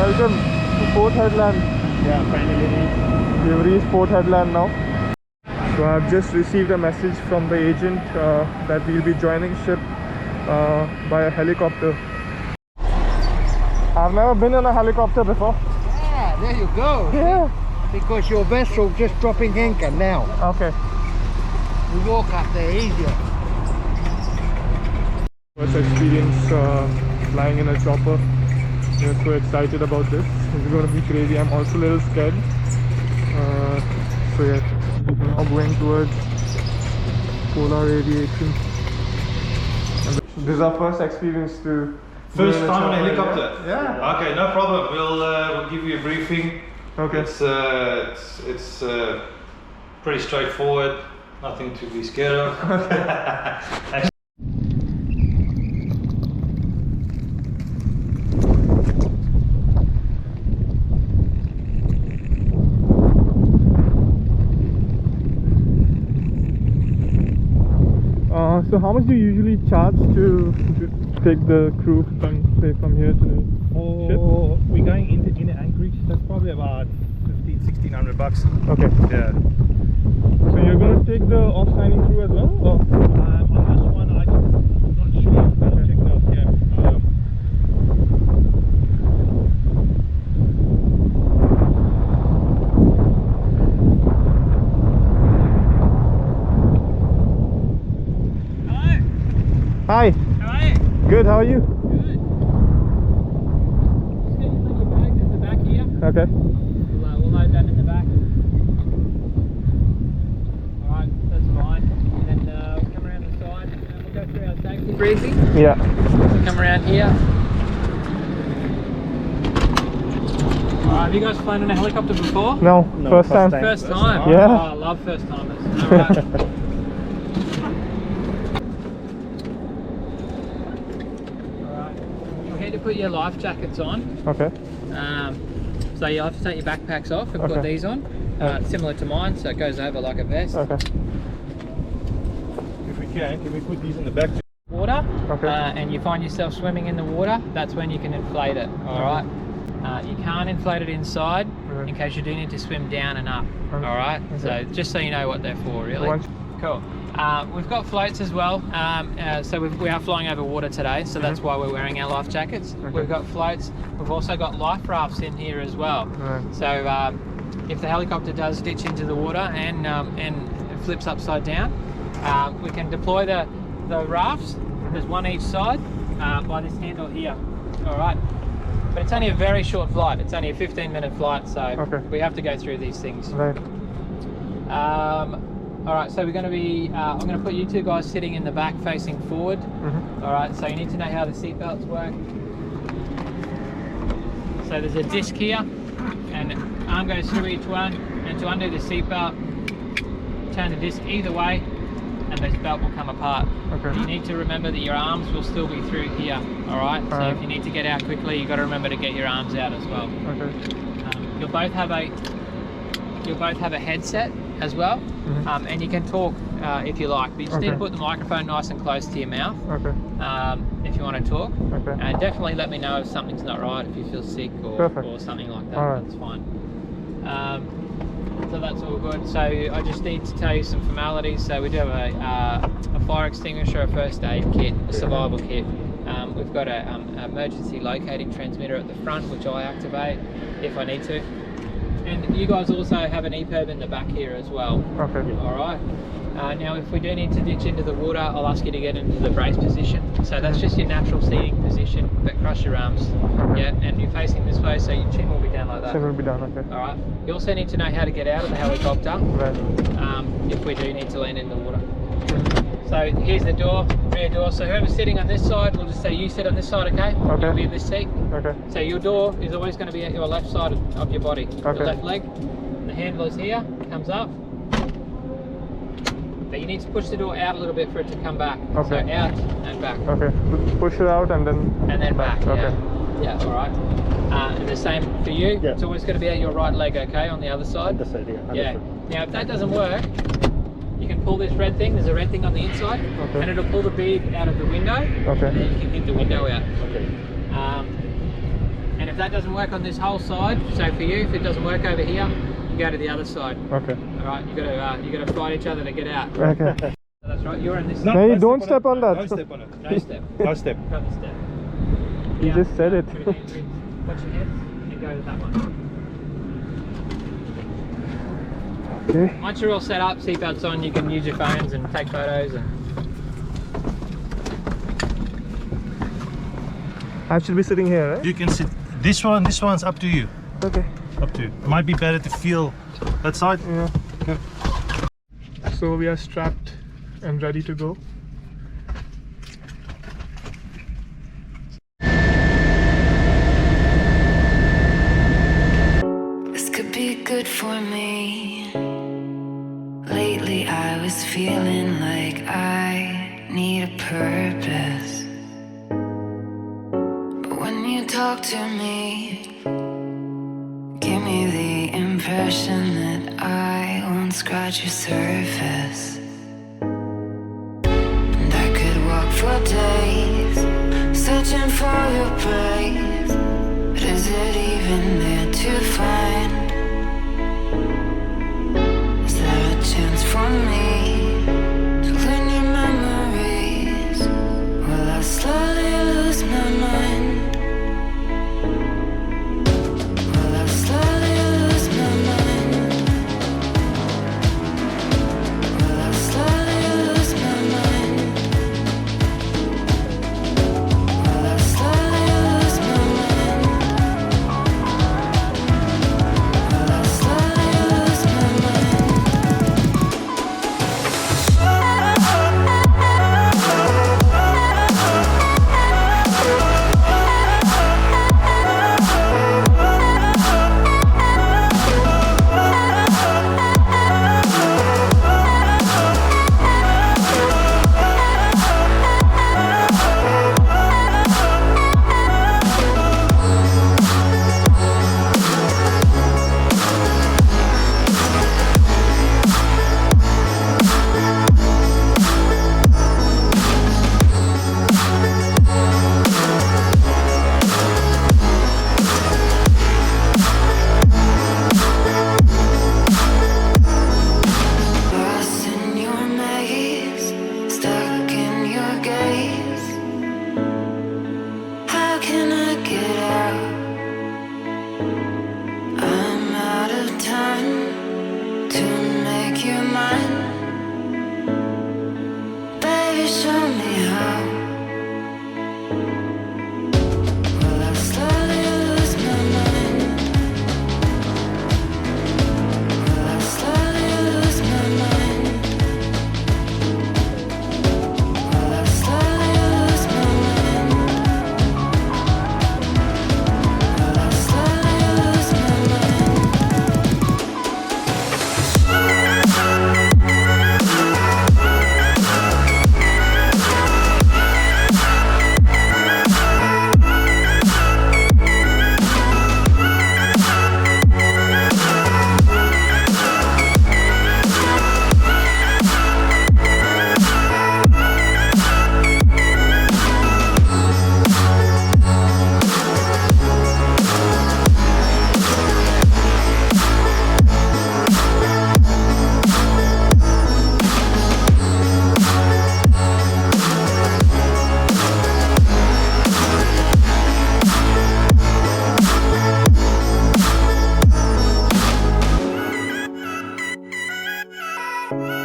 Welcome to Port Headland. Yeah, finally. We've reached Port Headland now. So I've just received a message from the agent that we'll be joining ship by a helicopter. I've never been in a helicopter before. Yeah, there you go. Yeah. Because your vessel just dropping anchor now. Okay. We walk up there easier. First experience flying in a chopper. We're so excited about this. It's going to be crazy. I'm also a little scared. So yeah, now going towards Polar Aviation. And this is our first experience to. First time in a helicopter? Yeah. Okay, no problem. We'll give you a briefing. Okay. It's pretty straightforward. Nothing to be scared of. So how much do you usually charge to take the crew from, say, from here to the ship? We're going into Anchorage. That's probably about $1,500–$1,600. Okay. Yeah. So you're going to take the off-signing crew as well? Or? On this one, I'm not sure. I'll check those. Yeah. Hi. How are you? Good, how are you? Good. Just get your bags in the back here. Okay. We'll load them in the back. Alright, that's fine. And then we'll come around the side and we'll go through our safety briefing. Yeah. So come around here. Alright, have you guys flown in a helicopter before? No, first time. First time? Yeah. Oh, I love first timers. Alright. To put your life jackets on. Okay. So you'll have to take your backpacks off. We've Okay. got these on, similar to mine, so it goes over like a vest. Okay. If we can we put these in the back? Water, Okay. and you find yourself swimming in the water, that's when you can inflate it. All right. You can't inflate it inside Right. in case you do need to swim down and up. Okay. All right. Okay. So just so you know what they're for, really. Once- Cool. We've got floats as well, so we are flying over water today, so that's why we're wearing our life jackets. Okay. We've got floats. We've also got life rafts in here as well. Right. So if the helicopter does ditch into the water and it flips upside down, we can deploy the rafts. There's one each side by this handle here. All right. But it's only a very short flight. It's only a 15-minute flight, so Okay. we have to go through these things. Right. All right, so we're going to be, I'm going to put you two guys sitting in the back facing forward. All right, so you need to know how the seat belts work. So there's a disc here, and arm goes through each one, and to undo the seat belt, turn the disc either way, and this belt will come apart. Okay. You need to remember that your arms will still be through here, all right? So Alright. if you need to get out quickly, you've got to remember to get your arms out as well. Okay. You'll both have a headset as well, and you can talk if you like, but you just need to Okay. put the microphone nice and close to your mouth Okay. if you want to talk. Okay. And definitely let me know if something's not right, if you feel sick or Perfect. something like that. Alright. That's fine. So that's all good. So I just need to tell you some formalities. So we do have a fire extinguisher, a first aid kit, a survival kit. We've got an emergency locating transmitter at the front, which I activate if I need to. And you guys also have an EPIRB in the back here as well. Okay. All right. Now, if we do need to ditch into the water, I'll ask you to get into the brace position. So that's just your natural seating position, but cross your arms. Okay. Yeah, and you're facing this way, so your chin will be down like that. Chin will be done. Okay. All right. You also need to know how to get out of the helicopter Right. if we do need to land in the water. So here's the door, rear door. So whoever's sitting on this side, we'll just say you sit on this side, okay? Okay. You'll be in this seat. Okay. So your door is always going to be at your left side of your body, Okay. your left leg. The handle is here, comes up. But you need to push the door out a little bit for it to come back. Okay. So out and back. Okay. Push it out and then. Back. Okay. Yeah. Yeah. All right. And the same for you. Yeah. It's always going to be at your right leg, okay, on the other side. Understood, yeah. Yeah. Understood. Now, if that doesn't work, you can pull this red thing. There's a red thing on the inside, Okay. and it'll pull the bead out of the window. Okay. And then you can hit the window out. Okay. And if that doesn't work on this whole side, so for you, if it doesn't work over here, you go to the other side. Okay. All right, you got to fight each other to get out. Okay. That's right. You're in this. No, you don't step on that. Don't step on it. No step. No step. Got the step. You just said it. Watch your head and go to that one. Okay. Once you're all set up, seatbelts on, you can use your phones and take photos. And I should be sitting here, right? You can sit. This one's up to you. Okay. Up to you. Might be better to feel that side. Yeah. Okay. So we are strapped and ready to go. This could be good for me. Lately I was feeling like I need a purpose. But when you talk to me, give me the impression that I won't scratch your surface. And I could walk for days, searching for your praise. But is it even there to find? Is there a chance for me to learn your memories? Will I slowly lose my mind? Will I slowly lose my mind? Will I slowly lose my mind? Will I slowly lose my mind? Will I slowly lose my mind? Lost in your maze, stuck in your gaze. How can I get out? I'm out of time to make you mine. Baby, show me how. Will I slowly lose my mind? Will I slowly lose my mind? Will I slowly lose my mind? Will I slowly lose my mind? Bye.